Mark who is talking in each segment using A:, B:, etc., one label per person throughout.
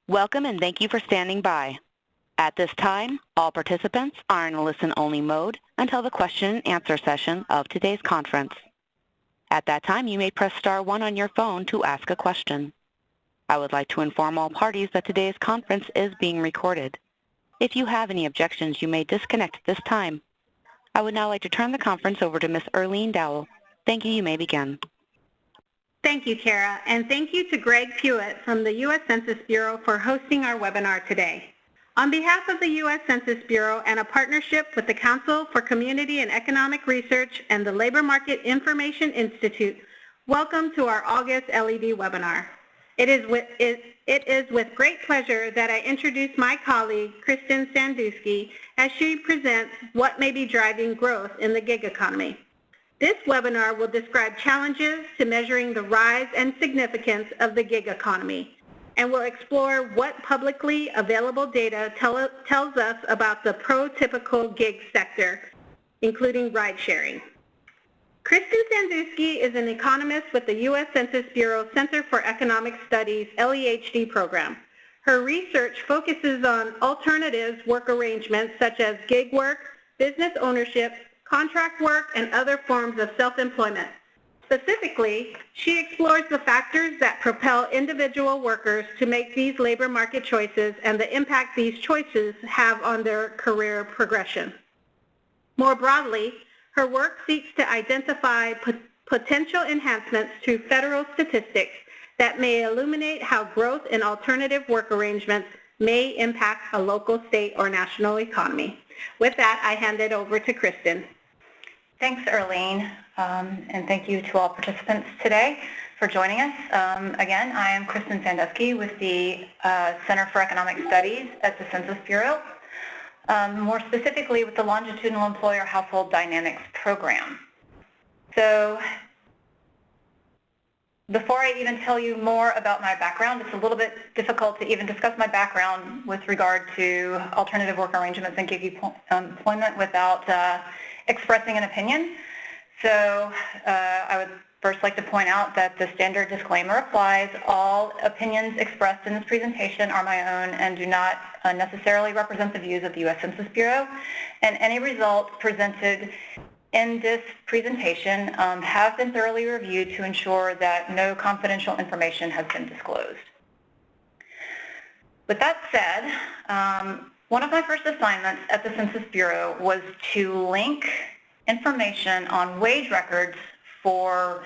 A: Welcome and thank you for standing by. At this time, all participants are in a listen-only mode until the question and answer session of today's conference. At that time, you may press star 1 on your phone to ask a question. I would like to inform all parties that today's conference is being recorded. If you have any objections, you may disconnect at this time. I would now like to turn the conference over to Ms. Earlene Dowell. Thank you. You may begin.
B: Thank you, Kara, and thank you to Greg Pewitt from the U.S. Census Bureau for hosting our webinar today. On behalf of the U.S. Census Bureau and a partnership with the Council for Community and Economic Research and the Labor Market Information Institute, welcome to our August LED webinar. It is with great pleasure that I introduce my colleague, Kristin Sandusky, as she presents what may be driving growth in the gig economy. This webinar will describe challenges to measuring the rise and significance of the gig economy, and will explore what publicly available data tells us about the prototypical gig sector, including ride-sharing. Kristin Sandusky is an economist with the U.S. Census Bureau Center for Economic Studies LEHD program. Her research focuses on alternative work arrangements such as gig work, business ownership, contract work, and other forms of self-employment. Specifically, she explores the factors that propel individual workers to make these labor market choices and the impact these choices have on their career progression. More broadly, her work seeks to identify potential enhancements to federal statistics that may illuminate how growth in alternative work arrangements may impact a local, state, or national economy. With that, I hand it over to Kristin.
C: Thanks, Earlene, and thank you to all participants today for joining us. Again, I am Kristin Sandusky with the Center for Economic Studies at the Census Bureau, more specifically with the Longitudinal Employer Household Dynamics Program. So before I even tell you more about my background, it's a little bit difficult to even discuss my background with regard to alternative work arrangements and gig employment without expressing an opinion. So I would first like to point out that the standard disclaimer applies. All opinions expressed in this presentation are my own and do not necessarily represent the views of the U.S. Census Bureau, and any results presented in this presentation have been thoroughly reviewed to ensure that no confidential information has been disclosed. With that said, one of my first assignments at the Census Bureau was to link information on wage records for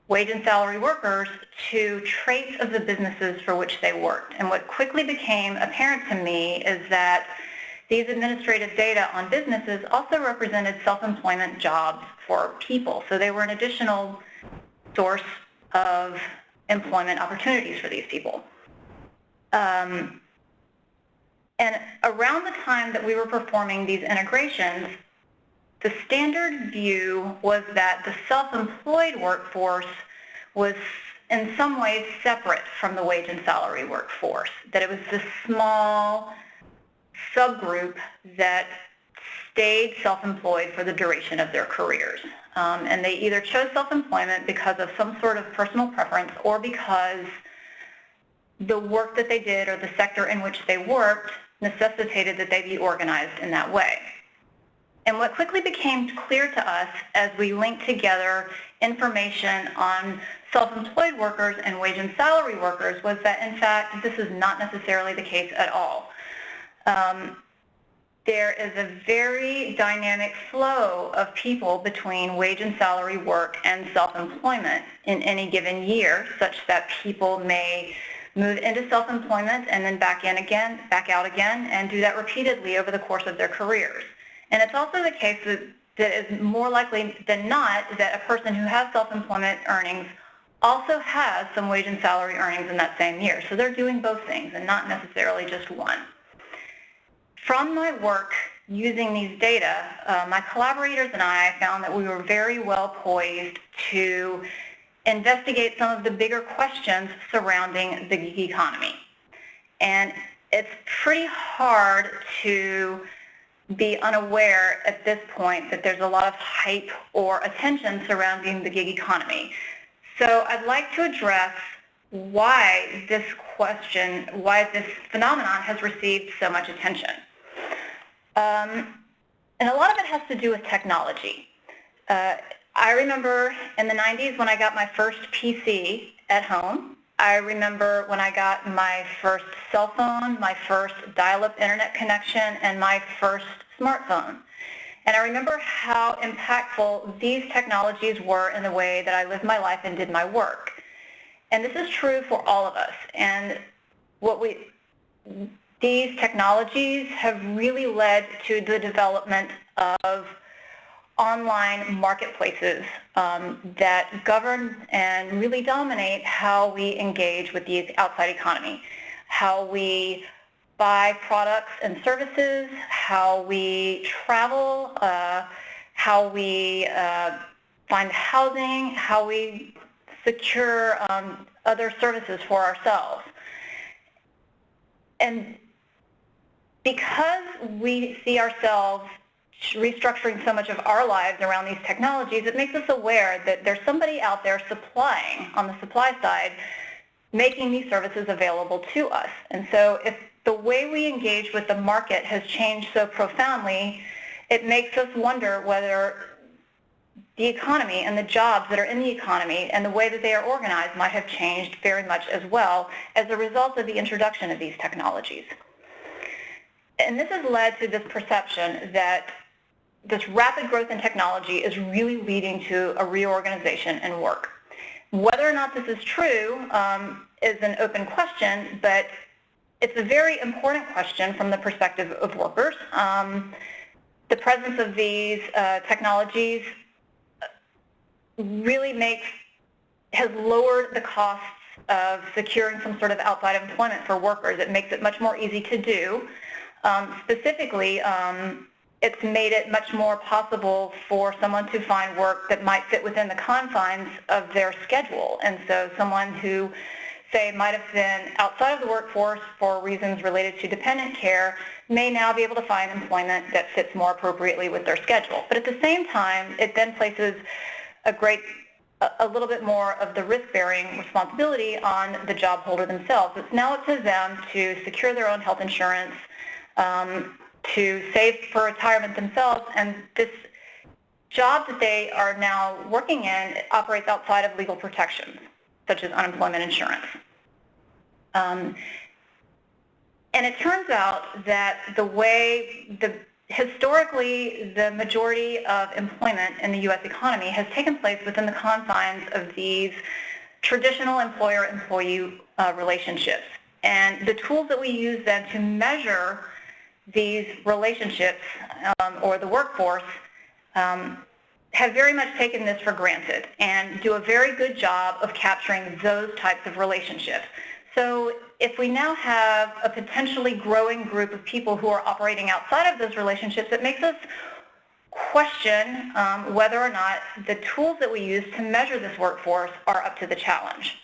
C: wage and salary workers to traits of the businesses for which they worked. And what quickly became apparent to me is that these administrative data on businesses also represented self-employment jobs for people. So they were an additional source of employment opportunities for these people. And around the time that we were performing these integrations, the standard view was that the self-employed workforce was in some ways separate from the wage and salary workforce, that it was this small subgroup that stayed self-employed for the duration of their careers. And they either chose self-employment because of some sort of personal preference or because the work that they did or the sector in which they worked necessitated that they be organized in that way. And what quickly became clear to us as we linked together information on self-employed workers and wage and salary workers was that, in fact, this is not necessarily the case at all. There is a very dynamic flow of people between wage and salary work and self-employment in any given year, such that people may move into self-employment and then back out again, and do that repeatedly over the course of their careers. And it's also the case that is more likely than not that a person who has self-employment earnings also has some wage and salary earnings in that same year. So they're doing both things and not necessarily just one. From my work using these data, my collaborators and I found that we were very well poised to investigate some of the bigger questions surrounding the gig economy. And it's pretty hard to be unaware at this point that there's a lot of hype or attention surrounding the gig economy. So I'd like to address why this phenomenon has received so much attention. And a lot of it has to do with technology. I remember in the 90s when I got my first PC at home. I remember when I got my first cell phone, my first dial-up internet connection, and my first smartphone. And I remember how impactful these technologies were in the way that I lived my life and did my work. And this is true for all of us. And these technologies have really led to the development of online marketplaces that govern and really dominate how we engage with the outside economy, how we buy products and services, how we travel, how we find housing, how we secure other services for ourselves. And because we see ourselves restructuring so much of our lives around these technologies, it makes us aware that there's somebody out there supplying, on the supply side, making these services available to us. And so if the way we engage with the market has changed so profoundly, it makes us wonder whether the economy and the jobs that are in the economy and the way that they are organized might have changed very much as well as a result of the introduction of these technologies. And this has led to this perception that this rapid growth in technology is really leading to a reorganization in work. Whether or not this is true is an open question, but it's a very important question from the perspective of workers. The presence of these technologies really has lowered the costs of securing some sort of outside employment for workers. It makes it much more easy to do. Specifically, it's made it much more possible for someone to find work that might fit within the confines of their schedule. And so someone who, say, might have been outside of the workforce for reasons related to dependent care may now be able to find employment that fits more appropriately with their schedule. But at the same time, it then places a little bit more of the risk-bearing responsibility on the job holder themselves. It's now up to them to secure their own health insurance, to save for retirement themselves, and this job that they are now working in operates outside of legal protections, such as unemployment insurance. And it turns out that historically, the majority of employment in the U.S. economy has taken place within the confines of these traditional employer-employee relationships. And the tools that we use then to measure these relationships or the workforce have very much taken this for granted and do a very good job of capturing those types of relationships. So if we now have a potentially growing group of people who are operating outside of those relationships, it makes us question whether or not the tools that we use to measure this workforce are up to the challenge.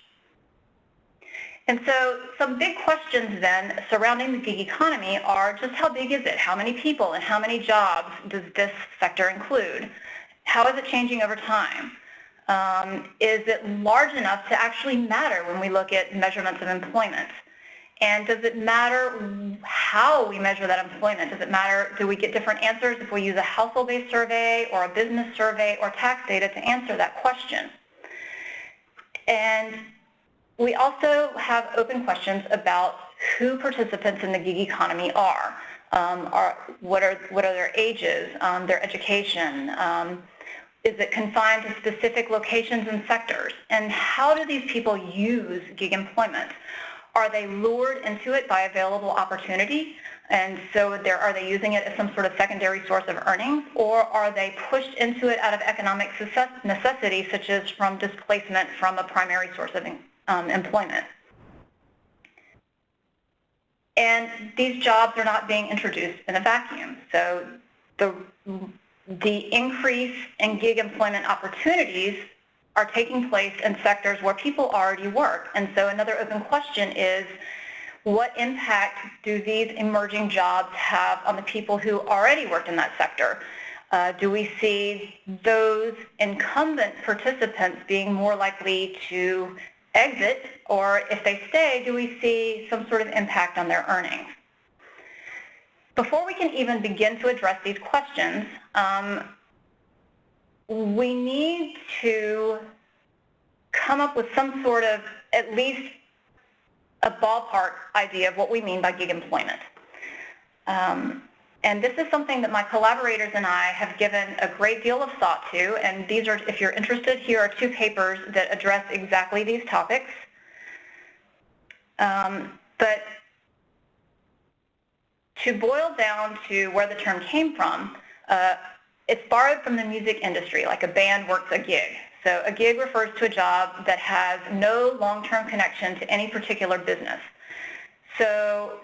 C: And so some big questions then surrounding the gig economy are just how big is it? How many people and how many jobs does this sector include? How is it changing over time? Is it large enough to actually matter when we look at measurements of employment? And does it matter how we measure that employment? Does it matter, do we get different answers if we use a household-based survey or a business survey or tax data to answer that question? And we also have open questions about who participants in the gig economy are. What are their ages, their education? Is it confined to specific locations and sectors? And how do these people use gig employment? Are they lured into it by available opportunity? And so are they using it as some sort of secondary source of earnings? Or are they pushed into it out of economic necessity, such as from displacement from a primary source of employment? And these jobs are not being introduced in a vacuum. So the increase in gig employment opportunities are taking place in sectors where people already work. And so another open question is, what impact do these emerging jobs have on the people who already worked in that sector? Do we see those incumbent participants being more likely to exit, or if they stay, do we see some sort of impact on their earnings? Before we can even begin to address these questions, we need to come up with some sort of, at least a ballpark idea of what we mean by gig employment. And this is something that my collaborators and I have given a great deal of thought to, and these are, if you're interested, here are 2 papers that address exactly these topics. But to boil down to where the term came from, it's borrowed from the music industry, like a band works a gig. So a gig refers to a job that has no long-term connection to any particular business. So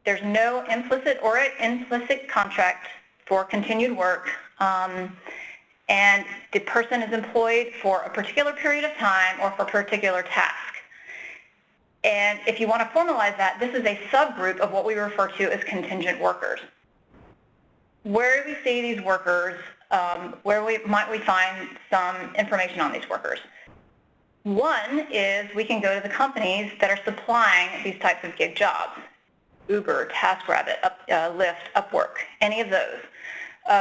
C: there's no implicit or implicit contract for continued work, and the person is employed for a particular period of time or for a particular task. And if you want to formalize that, this is a subgroup of what we refer to as contingent workers. Where do we see these workers? Where might we find some information on these workers? One is we can go to the companies that are supplying these types of gig jobs. Uber, TaskRabbit, Lyft, Upwork, any of those.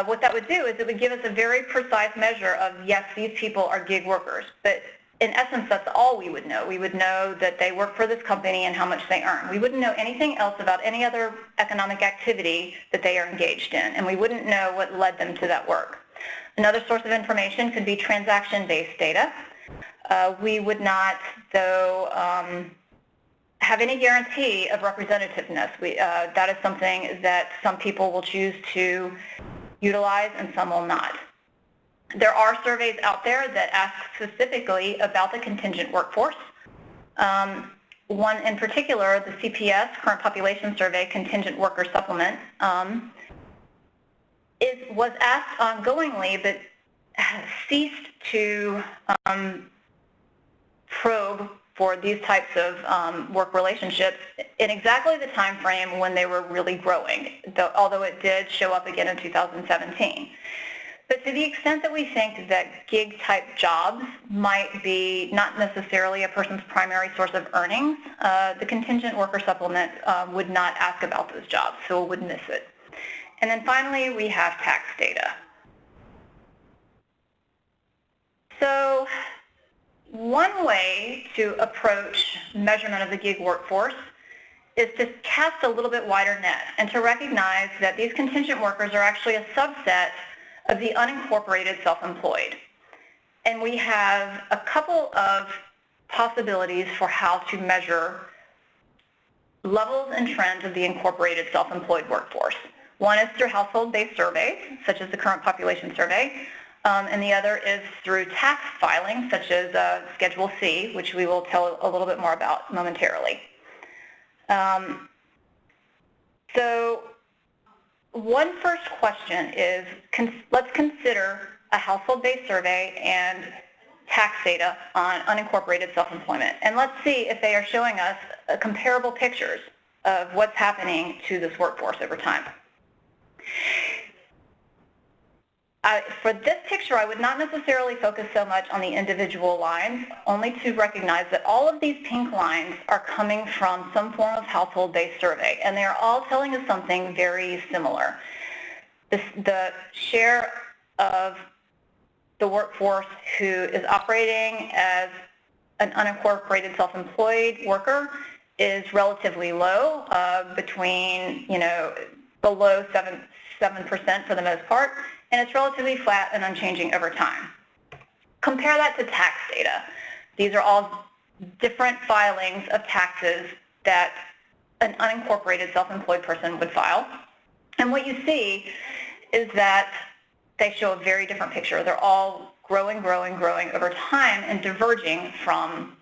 C: What that would do is it would give us a very precise measure of, yes, these people are gig workers. But in essence, that's all we would know. We would know that they work for this company and how much they earn. We wouldn't know anything else about any other economic activity that they are engaged in, and we wouldn't know what led them to that work. Another source of information could be transaction-based data. We would not, though, have any guarantee of representativeness. That is something that some people will choose to utilize and some will not. There are surveys out there that ask specifically about the contingent workforce. One in particular, the CPS, Current Population Survey, Contingent Worker Supplement, was asked ongoingly but has ceased to probe for these types of work relationships in exactly the time frame when they were really growing, although it did show up again in 2017. But to the extent that we think that gig-type jobs might be not necessarily a person's primary source of earnings, the contingent worker supplement would not ask about those jobs, so it would miss it. And then finally, we have tax data. So one way to approach measurement of the gig workforce is to cast a little bit wider net and to recognize that these contingent workers are actually a subset of the unincorporated self-employed. And we have a couple of possibilities for how to measure levels and trends of the incorporated self-employed workforce. One is through household-based surveys, such as the Current Population Survey, and the other is through tax filings, such as Schedule C, which we will tell a little bit more about momentarily. So one first question is, let's consider a household-based survey and tax data on unincorporated self-employment. And let's see if they are showing us comparable pictures of what's happening to this workforce over time. For this picture, I would not necessarily focus so much on the individual lines, only to recognize that all of these pink lines are coming from some form of household-based survey, and they are all telling us something very similar. The share of the workforce who is operating as an unincorporated self-employed worker is relatively low, between, below 7% for the most part, and it's relatively flat and unchanging over time. Compare that to tax data. These are all different filings of taxes that an unincorporated self-employed person would file. And what you see is that they show a very different picture. They're all growing over time and diverging from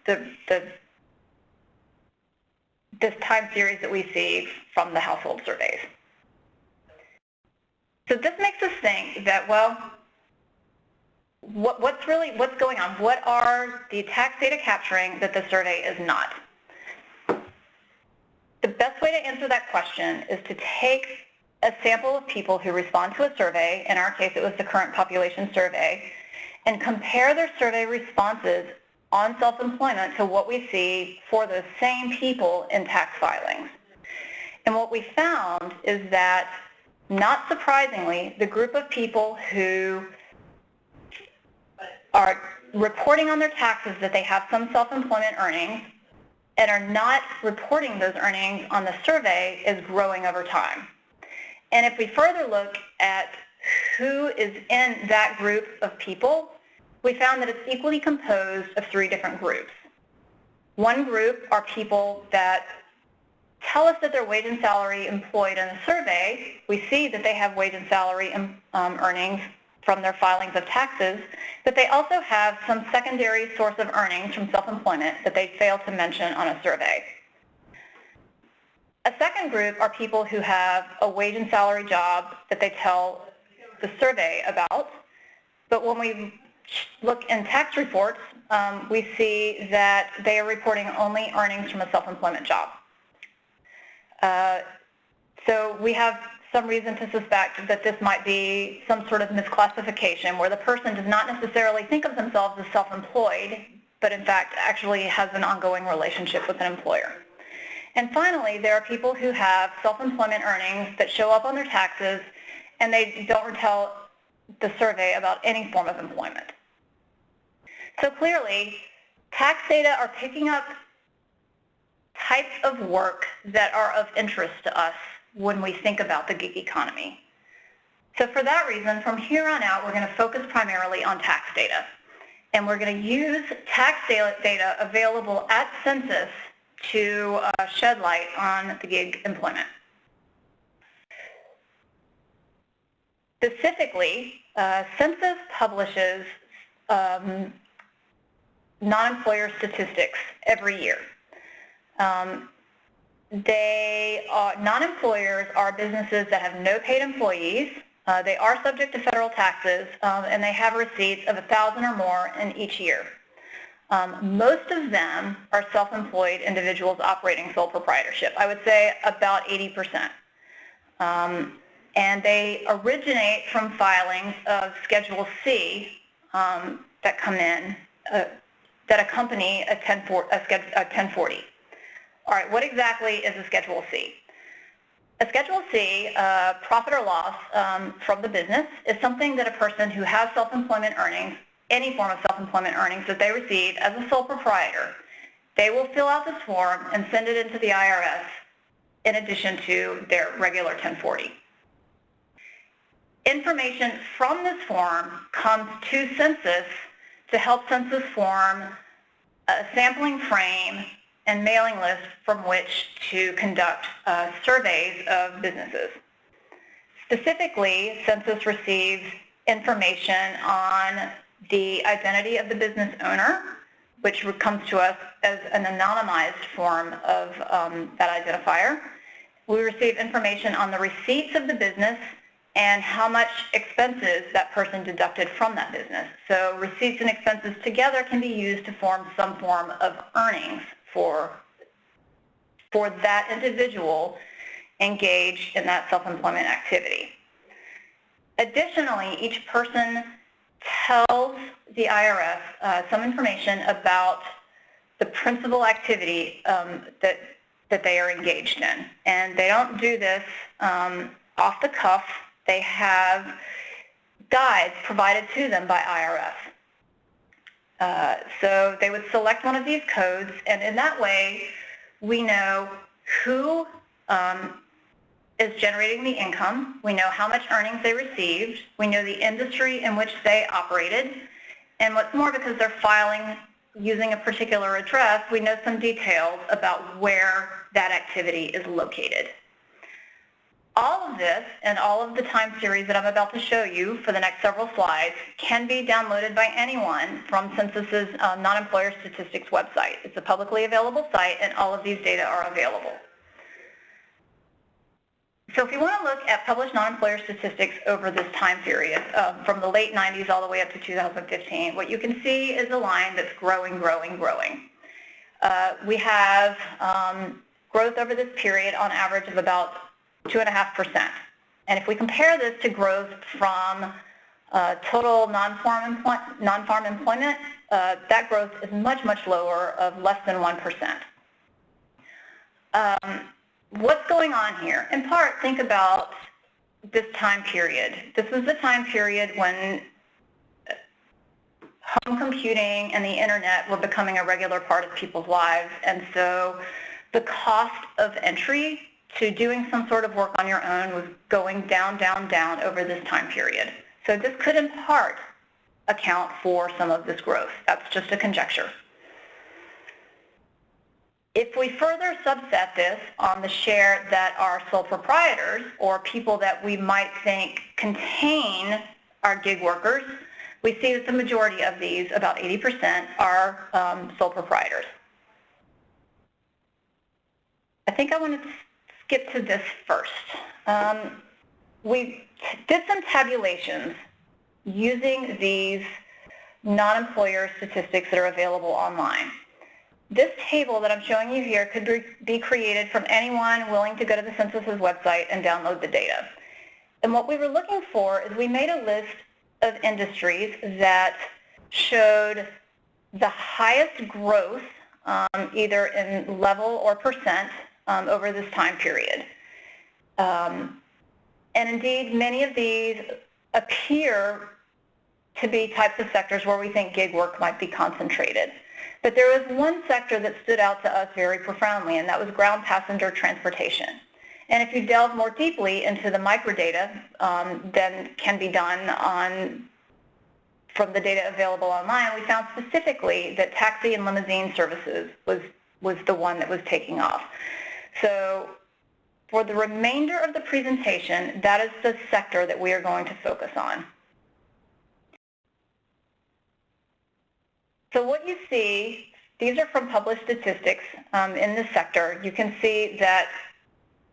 C: this time series that we see from the household surveys. So this makes us think that, well, what's going on? What are the tax data capturing that the survey is not? The best way to answer that question is to take a sample of people who respond to a survey, in our case it was the Current Population Survey, and compare their survey responses on self-employment to what we see for those same people in tax filings. And what we found is that, not surprisingly, the group of people who are reporting on their taxes that they have some self-employment earnings and are not reporting those earnings on the survey is growing over time. And if we further look at who is in that group of people, we found that it's equally composed of three different groups. One group are people that tell us that they're wage and salary employed in a survey. We see that they have wage and salary earnings from their filings of taxes, but they also have some secondary source of earnings from self-employment that they fail to mention on a survey. A second group are people who have a wage and salary job that they tell the survey about, but when we look in tax reports, we see that they are reporting only earnings from a self-employment job. So we have some reason to suspect that this might be some sort of misclassification where the person does not necessarily think of themselves as self-employed, but in fact actually has an ongoing relationship with an employer. And finally, there are people who have self-employment earnings that show up on their taxes and they don't tell the survey about any form of employment. So clearly, tax data are picking up types of work that are of interest to us when we think about the gig economy. So for that reason, from here on out, we're going to focus primarily on tax data. And we're going to use tax data available at Census to shed light on the gig employment. Specifically, Census publishes non-employer statistics every year. Non-employers are businesses that have no paid employees. They are subject to federal taxes, and they have receipts of $1,000 or more in each year. Most of them are self-employed individuals operating sole proprietorship. I would say about 80%. And they originate from filings of Schedule C that come in, that accompany a 1040. All right, what exactly is a Schedule C? A Schedule C, profit or loss from the business, is something that a person who has self-employment earnings, any form of self-employment earnings that they receive as a sole proprietor, they will fill out this form and send it into the IRS in addition to their regular 1040. Information from this form comes to Census to help Census form a sampling frame and mailing list from which to conduct surveys of businesses. Specifically, Census receives information on the identity of the business owner, which comes to us as an anonymized form of that identifier. We receive information on the receipts of the business and how much expenses that person deducted from that business. So receipts and expenses together can be used to form some form of earnings for that individual engaged in that self-employment activity. Additionally, each person tells the IRS some information about the principal activity that they are engaged in. And they don't do this off the cuff. They have guides provided to them by IRS. So they would select one of these codes, and in that way, we know who is generating the income, we know how much earnings they received, we know the industry in which they operated, and what's more, because they're filing using a particular address, we know some details about where that activity is located. All of this and all of the time series that I'm about to show you for the next several slides can be downloaded by anyone from Census's non-employer statistics website. It's a publicly available site, and all of these data are available. So if you want to look at published non-employer statistics over this time period, from the late 90s all the way up to 2015, what you can see is a line that's growing, growing, growing. We have growth over this period on average of about 2.5%. And if we compare this to growth from Total non-farm employment, that growth is much, much lower, of less than 1%. What's going on here? In part, think about this time period. This was the time period when home computing and the internet were becoming a regular part of people's lives, and so the cost of entry to doing some sort of work on your own was going down, down, down over this time period. So this could in part account for some of this growth. That's just a conjecture. If we further subset this on the share that are sole proprietors, or people that we might think contain our gig workers, we see that the majority of these, about 80%, are sole proprietors. I think I want to skip to this first. We did some tabulations using these non-employer statistics that are available online. This table that I'm showing you here could be created from anyone willing to go to the Census's website and download the data. And what we were looking for is we made a list of industries that showed the highest growth, either in level or percent, over this time period. And indeed, many of these appear to be types of sectors where we think gig work might be concentrated. But there was one sector that stood out to us very profoundly, and that was ground passenger transportation. And if you delve more deeply into the microdata than can be done from the data available online, we found specifically that taxi and limousine services was the one that was taking off. So for the remainder of the presentation, that is the sector that we are going to focus on. So what you see, these are from published statistics in this sector. You can see that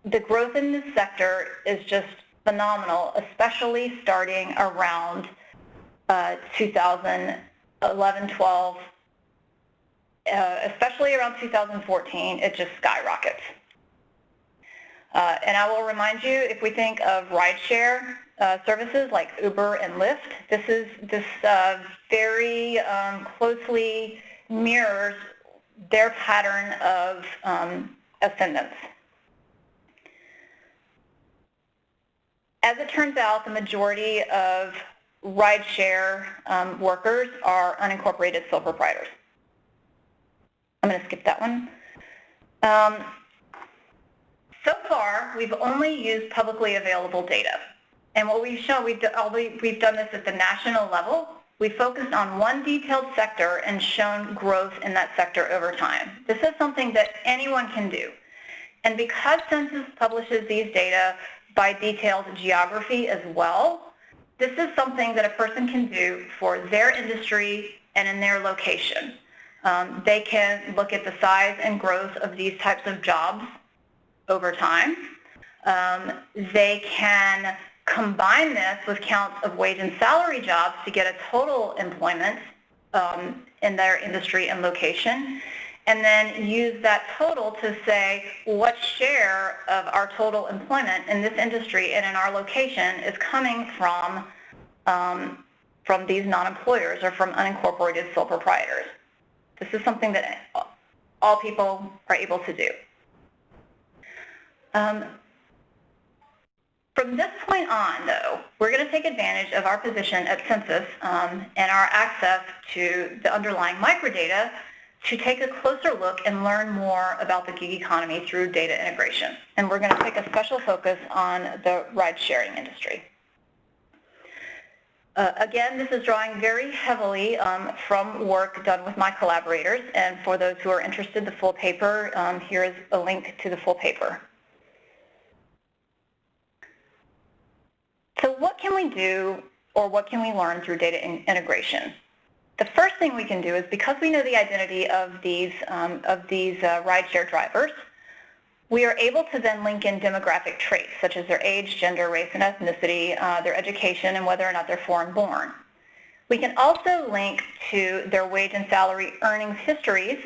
C: the growth in this sector is just phenomenal, especially starting around 2011, 12, especially around 2014, it just skyrockets. And I will remind you, if we think of rideshare services like Uber and Lyft, this very closely mirrors their pattern of ascendance. As it turns out, the majority of rideshare workers are unincorporated sole proprietors. I'm going to skip that one. So far, we've only used publicly available data. And what we've shown, we've done this at the national level. We focused on one detailed sector and shown growth in that sector over time. This is something that anyone can do. And because Census publishes these data by detailed geography as well, this is something that a person can do for their industry and in their location. They can look at the size and growth of these types of jobs over time. They can combine this with counts of wage and salary jobs to get a total employment in their industry and location, and then use that total to say what share of our total employment in this industry and in our location is coming from these non-employers or from unincorporated sole proprietors. This is something that all people are able to do. From this point on, though, we're going to take advantage of our position at Census and our access to the underlying microdata to take a closer look and learn more about the gig economy through data integration. And we're going to take a special focus on the ride-sharing industry. Again, this is drawing very heavily from work done with my collaborators. And for those who are interested, the full paper, here is a link to the full paper. So what can we do, or what can we learn through data integration? The first thing we can do is, because we know the identity of these rideshare drivers, we are able to then link in demographic traits, such as their age, gender, race, and ethnicity, their education, and whether or not they're foreign-born. We can also link to their wage and salary earnings histories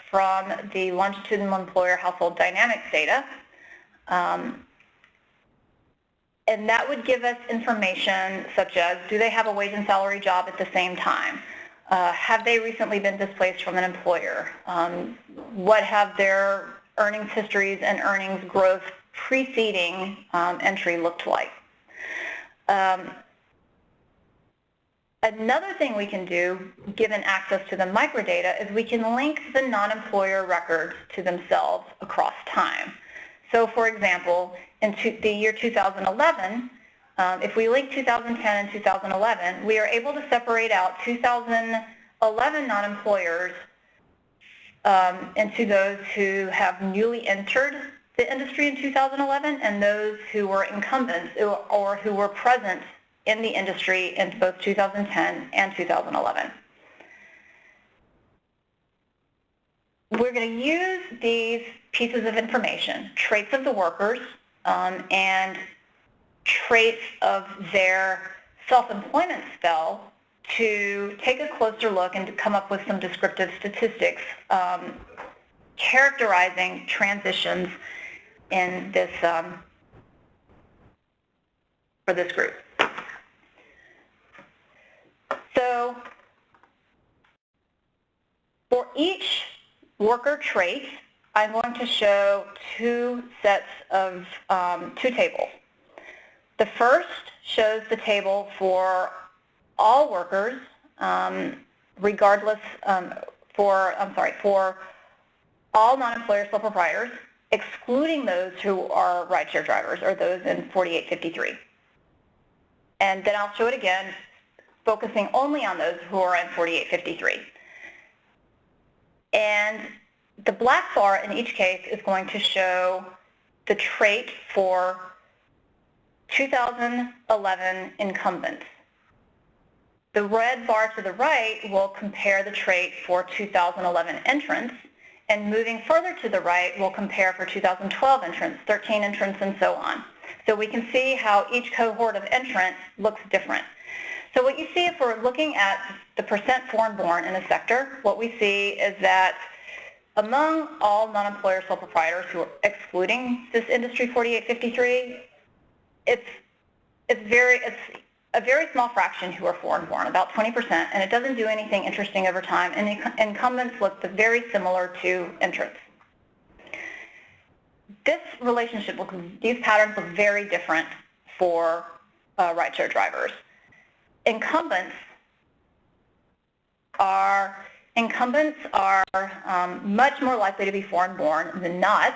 C: from the longitudinal employer household dynamics data. And that would give us information such as, do they have a wage and salary job at the same time? Have they recently been displaced from an employer? What have their earnings histories and earnings growth preceding entry looked like? Another thing we can do, given access to the microdata, is we can link the non-employer records to themselves across time. So, for example, in the year 2011, if we link 2010 and 2011, we are able to separate out 2011 non-employers into those who have newly entered the industry in 2011 and those who were incumbents or who were present in the industry in both 2010 and 2011. We're going to use these pieces of information, traits of the workers and traits of their self-employment spell, to take a closer look and to come up with some descriptive statistics characterizing transitions in this for this group. So for each worker trait, I'm going to show two sets of two tables. The first shows the table for all workers, regardless for all non-employer sole proprietors, excluding those who are rideshare drivers or those in 4853. And then I'll show it again, focusing only on those who are in 4853. And the black bar in each case is going to show the trait for 2011 incumbents. The red bar to the right will compare the trait for 2011 entrants, and moving further to the right will compare for 2012 entrants, 13 entrants, and so on. So we can see how each cohort of entrants looks different. So what you see, if we're looking at the percent foreign-born in a sector, what we see is that among all non-employer sole proprietors who are excluding this industry 4853, it's a very small fraction who are foreign-born, about 20%, and it doesn't do anything interesting over time, and the incumbents look very similar to entrants. This relationship, these patterns look very different for rideshare drivers. Incumbents are much more likely to be foreign-born than not.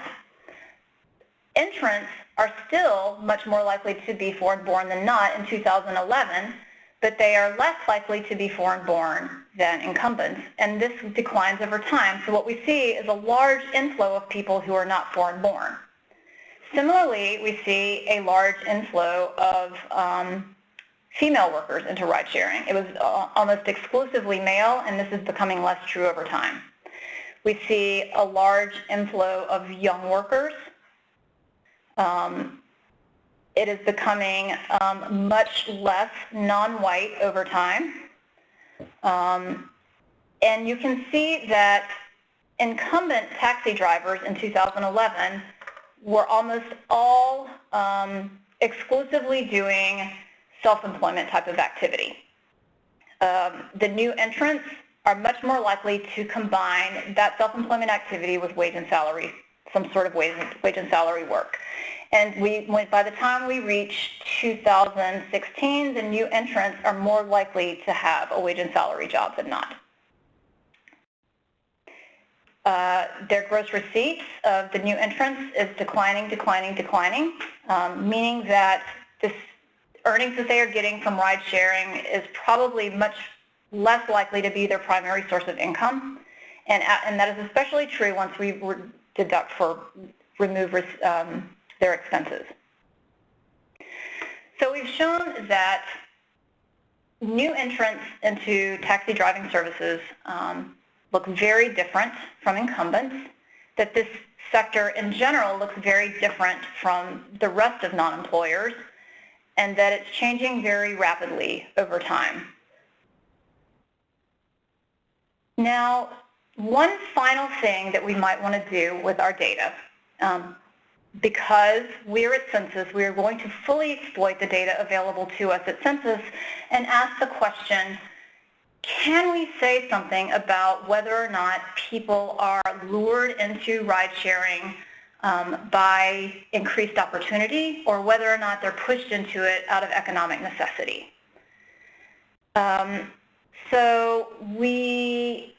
C: Entrants are still much more likely to be foreign-born than not in 2011, but they are less likely to be foreign-born than incumbents, and this declines over time. So what we see is a large inflow of people who are not foreign-born. Similarly, we see a large inflow of female workers into ride-sharing. It was almost exclusively male, and this is becoming less true over time. We see a large inflow of young workers. It is becoming much less non-white over time. And you can see that incumbent taxi drivers in 2011 were almost all exclusively doing self-employment type of activity. The new entrants are much more likely to combine that self-employment activity with wage and salary, some sort of wage and salary work. And by the time we reach 2016, the new entrants are more likely to have a wage and salary job than not. Their gross receipts of the new entrants is declining, meaning that this earnings that they are getting from ride sharing is probably much less likely to be their primary source of income. And that is especially true once we remove their expenses. So we've shown that new entrants into taxi driving services look very different from incumbents, that this sector in general looks very different from the rest of non-employers, and that it's changing very rapidly over time. Now, one final thing that we might want to do with our data. because we're at Census, we are going to fully exploit the data available to us at Census and ask the question, can we say something about whether or not people are lured into ride sharing by increased opportunity, or whether or not they're pushed into it out of economic necessity? So we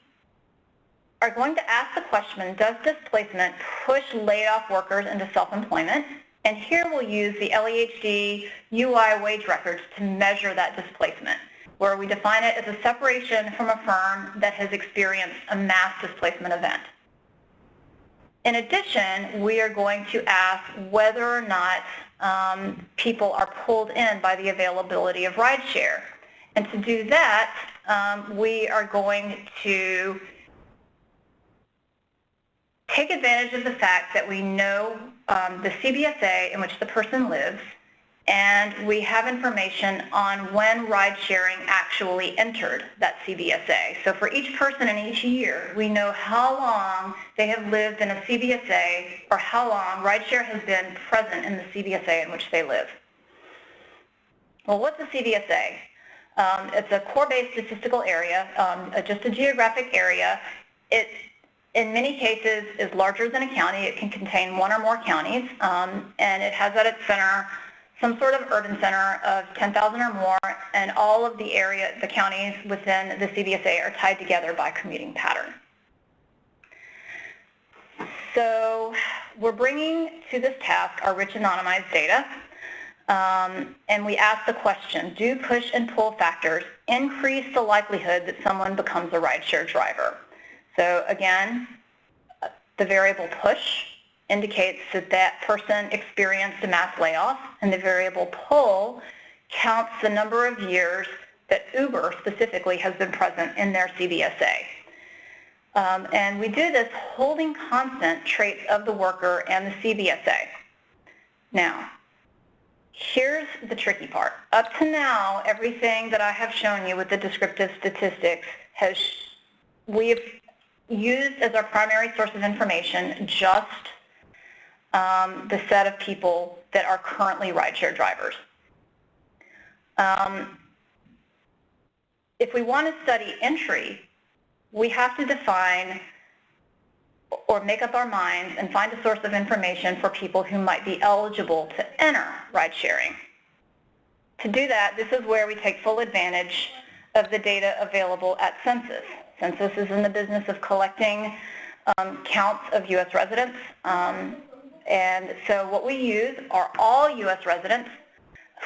C: are going to ask the question, does displacement push laid-off workers into self-employment? And here we'll use the LEHD UI wage records to measure that displacement, where we define it as a separation from a firm that has experienced a mass displacement event. In addition, we are going to ask whether or not people are pulled in by the availability of rideshare. And to do that, we are going to take advantage of the fact that we know the CBSA in which the person lives, and we have information on when ride sharing actually entered that CBSA. So for each person in each year, we know how long they have lived in a CBSA, or how long rideshare has been present in the CBSA in which they live. Well, what's a CBSA? It's a core-based statistical area, just a geographic area. It, in many cases, is larger than a county. It can contain one or more counties, and it has at its center some sort of urban center of 10,000 or more, and all of the counties within the CBSA are tied together by commuting pattern. So we're bringing to this task our rich anonymized data, and we ask the question, do push and pull factors increase the likelihood that someone becomes a rideshare driver? So again, the variable push indicates that that person experienced a mass layoff, and the variable pull counts the number of years that Uber specifically has been present in their CBSA. And we do this holding constant traits of the worker and the CBSA. Now, here's the tricky part. Up to now, everything that I have shown you with the descriptive statistics we have used as our primary source of information just the set of people that are currently rideshare drivers. If we want to study entry, we have to define or make up our minds and find a source of information for people who might be eligible to enter ride sharing. To do that, this is where we take full advantage of the data available at Census. Census is in the business of collecting counts of U.S. residents. And so what we use are all U.S. residents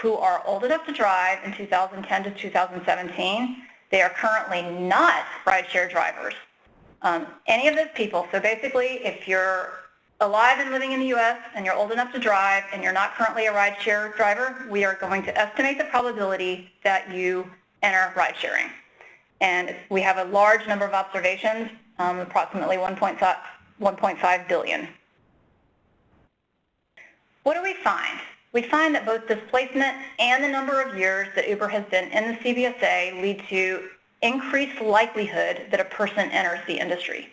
C: who are old enough to drive in 2010 to 2017. They are currently not rideshare drivers. Any of those people, so basically if you're alive and living in the U.S. and you're old enough to drive and you're not currently a rideshare driver, we are going to estimate the probability that you enter ride sharing. And we have a large number of observations, approximately 1.5 billion. What do we find? We find that both displacement and the number of years that Uber has been in the CBSA lead to increased likelihood that a person enters the industry.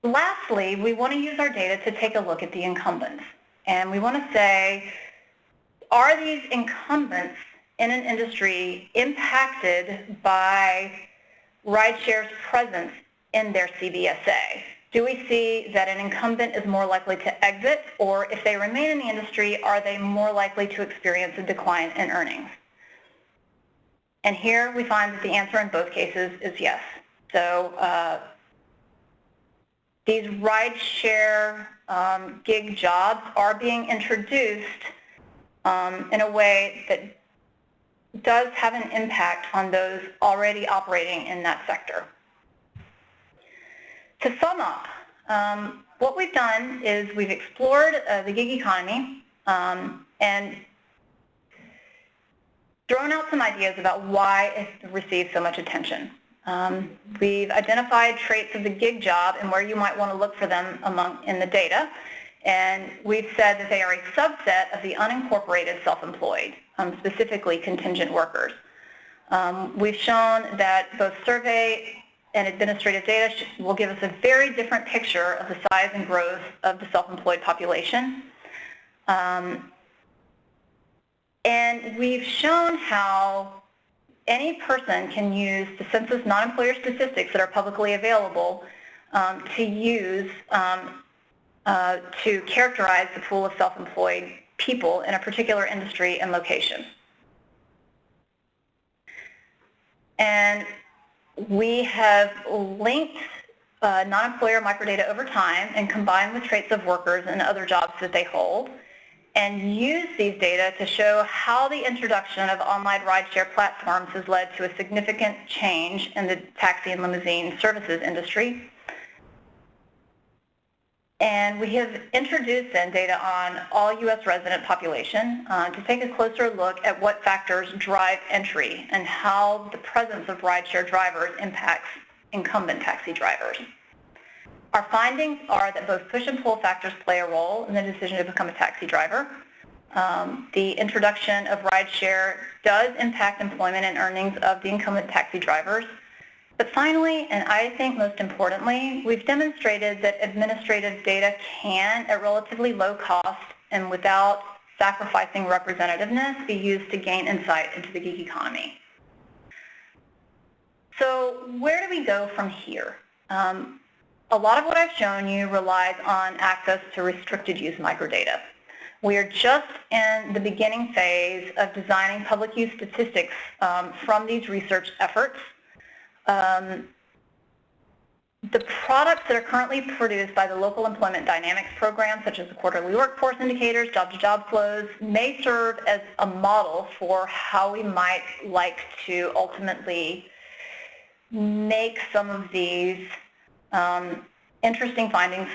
C: Lastly, we want to use our data to take a look at the incumbents. And we want to say, are these incumbents in an industry impacted by rideshare's presence in their CBSA? Do we see that an incumbent is more likely to exit, or if they remain in the industry, are they more likely to experience a decline in earnings? And here we find that the answer in both cases is yes. So these rideshare gig jobs are being introduced in a way that does have an impact on those already operating in that sector. To sum up, what we've done is we've explored the gig economy and thrown out some ideas about why it receives so much attention. We've identified traits of the gig job and where you might want to look for them in the data. And we've said that they are a subset of the unincorporated self-employed, specifically contingent workers. We've shown that both survey and administrative data will give us a very different picture of the size and growth of the self-employed population. And we've shown how any person can use the census non-employer statistics that are publicly available to use to characterize the pool of self-employed people in a particular industry and location. And we have linked non-employer microdata over time and combined with traits of workers and other jobs that they hold, and use these data to show how the introduction of online rideshare platforms has led to a significant change in the taxi and limousine services industry. And we have introduced then data on all U.S. resident population to take a closer look at what factors drive entry and how the presence of rideshare drivers impacts incumbent taxi drivers. Our findings are that both push and pull factors play a role in the decision to become a taxi driver. The introduction of rideshare does impact employment and earnings of the incumbent taxi drivers. But finally, and I think most importantly, we've demonstrated that administrative data can, at relatively low cost and without sacrificing representativeness, be used to gain insight into the gig economy. So where do we go from here? A lot of what I've shown you relies on access to restricted use microdata. We are just in the beginning phase of designing public use statistics from these research efforts. The products that are currently produced by the local employment dynamics program, such as the quarterly workforce indicators, job-to-job flows, may serve as a model for how we might like to ultimately make some of these interesting findings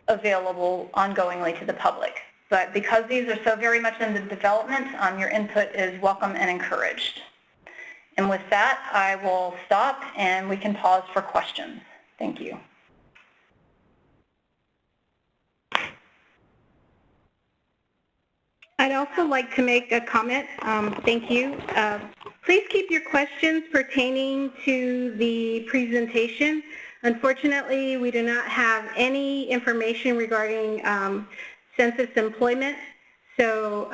C: available ongoingly to the public. But because these are so very much in the development, your input is welcome and encouraged. And with that, I will stop and we can pause for questions. Thank you.
B: I'd also like to make a comment. Thank you. Please keep your questions pertaining to the presentation. Unfortunately, we do not have any information regarding census employment. So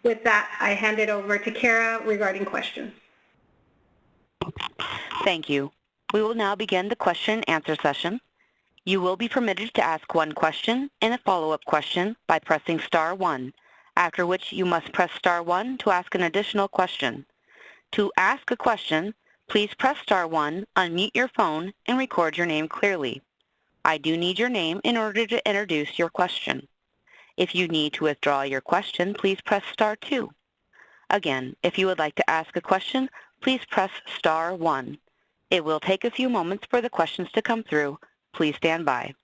B: with that, I hand it over to Kara regarding questions.
A: Thank you. We will now begin the question and answer session. You will be permitted to ask one question and a follow-up question by pressing star 1, after which you must press star 1 to ask an additional question. To ask a question, please press star 1, unmute your phone, and record your name clearly. I do need your name in order to introduce your question. If you need to withdraw your question, please press star 2. Again, if you would like to ask a question, please press star 1. It will take a few moments for the questions to come through. Please stand by.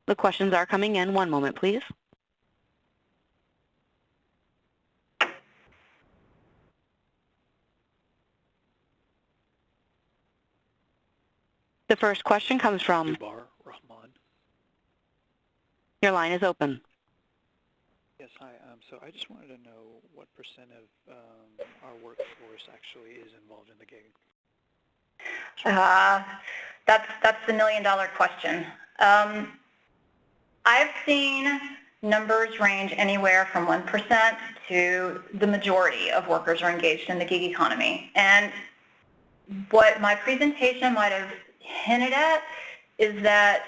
A: The questions are coming in. One moment, please. The first question comes from... Your line is open.
D: Yes, hi. So I just wanted to know what % of our workforce actually is involved in the gig.
C: That's the million-dollar question. I've seen numbers range anywhere from 1% to the majority of workers are engaged in the gig economy. And what my presentation might have hinted at is that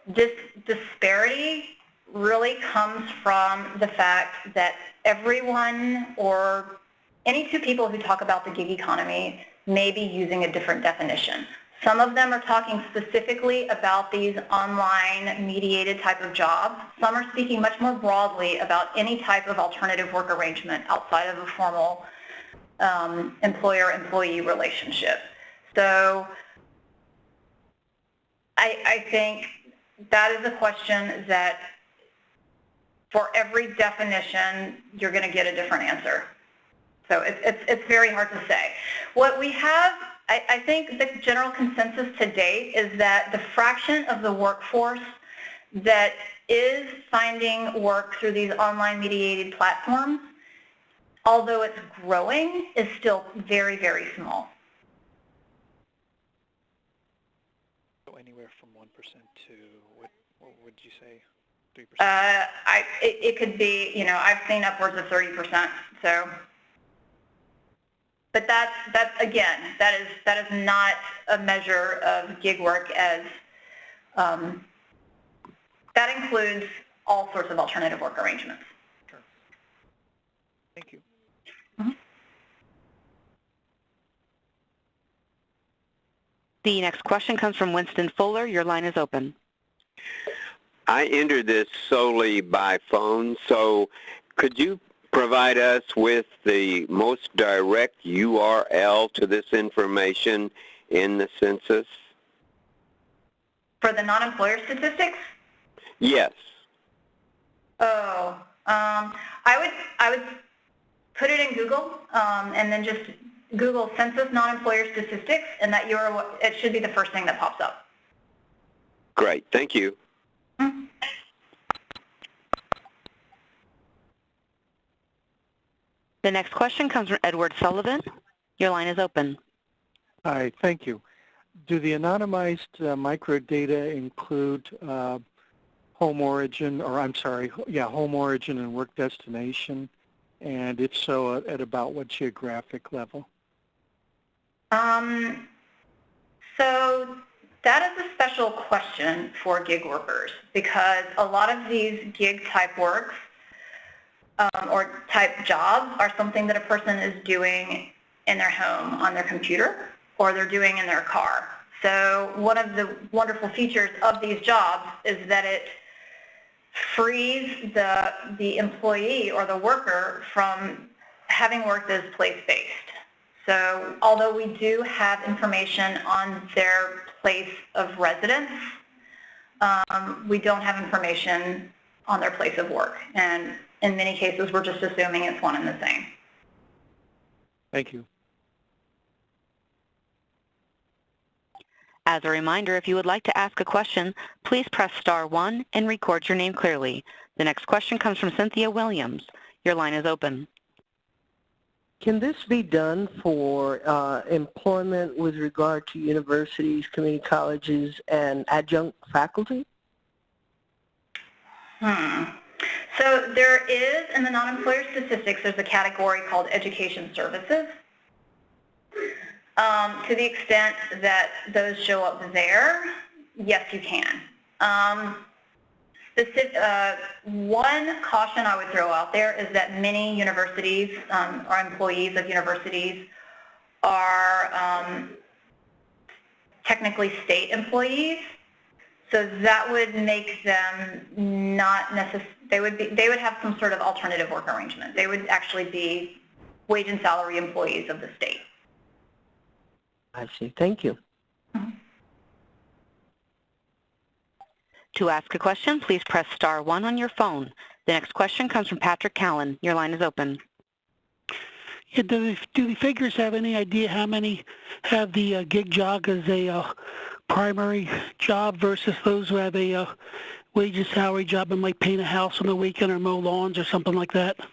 C: this disparity really comes from the fact that everyone or any two people who talk about the gig economy may be using a different definition. Some of them are talking specifically about these online mediated type of jobs. Some are speaking much more broadly about any type of alternative work arrangement outside of a formal employer-employee relationship. So I think that is a question that for every definition, you're going to get a different answer. So it's very hard to say. What we have I think the general consensus to date is that the fraction of the workforce that is finding work through these online mediated platforms, although it's growing, is still very, very small.
D: So anywhere from 1% to, what would you say, 3%?
C: It could be, you know, I've seen upwards of 30%. So, but that's again, that is not a measure of gig work, as that includes all sorts of alternative work arrangements.
D: Sure. Thank you.
C: Mm-hmm.
A: The next question comes from Winston Fuller. Your line is open.
E: I entered this solely by phone, so could you provide us with the most direct URL to this information in the census?
C: For the non-employer statistics?
E: Yes.
C: Oh, I would put it in Google, and then just Google Census non-employer statistics, and that URL, it should be the first thing that pops up.
E: Great. Thank you.
C: Mm-hmm.
A: The next question comes from Edward Sullivan. Your line is open.
F: Hi, thank you. Do the anonymized microdata include home origin, or I'm sorry, home origin and work destination? And if so, at about what geographic level?
C: So that is a special question for gig workers, because a lot of these gig type works or type jobs are something that a person is doing in their home on their computer, or they're doing in their car. So one of the wonderful features of these jobs is that it frees the employee or the worker from having worked as place-based. So although we do have information on their place of residence, we don't have information on their place of work. And in many cases, we're just assuming it's one and the same.
F: Thank you.
A: As a reminder, if you would like to ask a question, please press *1 and record your name clearly. The next question comes from Cynthia Williams. Your line is open.
G: Can this be done for employment with regard to universities, community colleges, and adjunct faculty?
C: So there is, in the non-employer statistics, there's a category called education services. To the extent that those show up there, yes, you can. One caution I would throw out there is that many universities or employees of universities are technically state employees, so that would make them not necessarily, they would have some sort of alternative work arrangement. They would actually be wage and salary employees of the state.
G: I see. Thank you.
A: To ask a question, please press *1 on your phone. The next question comes from Patrick Callan. Your line is open.
H: Yeah, do the figures have any idea how many have the gig job as a primary job versus those who have a wage and salary job and might paint a house on the weekend or mow lawns or something like that?
C: So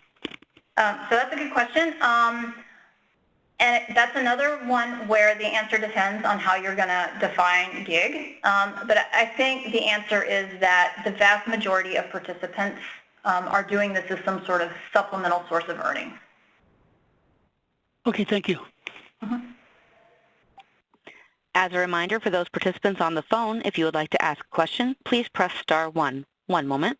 C: that's a good question. And that's another one where the answer depends on how you're going to define gig. But I think the answer is that the vast majority of participants are doing this as some sort of supplemental source of earnings.
H: Okay, thank you.
A: As a reminder for those participants on the phone, if you would like to ask a question, please press *1. One moment.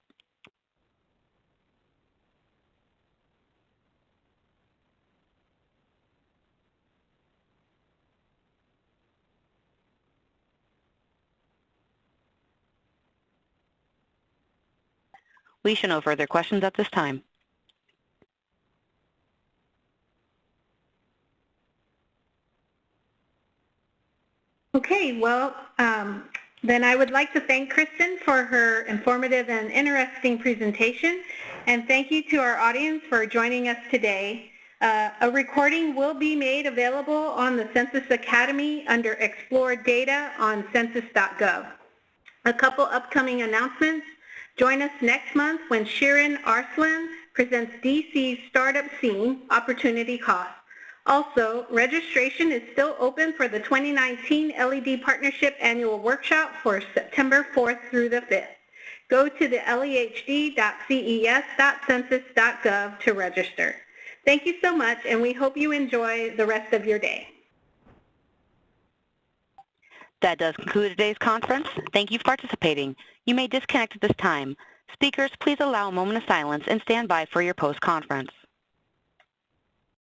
A: We show no further questions at this time.
B: Okay, well, then I would like to thank Kristin for her informative and interesting presentation, and thank you to our audience for joining us today. A recording will be made available on the Census Academy under Explore Data on census.gov. A couple upcoming announcements. Join us next month when Shirin Arslan presents DC's Startup Scene, Opportunity Cost. Also, registration is still open for the 2019 LED Partnership Annual Workshop for September 4th through the 5th. Go to the lehd.ces.census.gov to register. Thank you so much, and we hope you enjoy the rest of your day.
A: That does conclude today's conference. Thank you for participating. You may disconnect at this time. Speakers, please allow a moment of silence and stand by for your post-conference.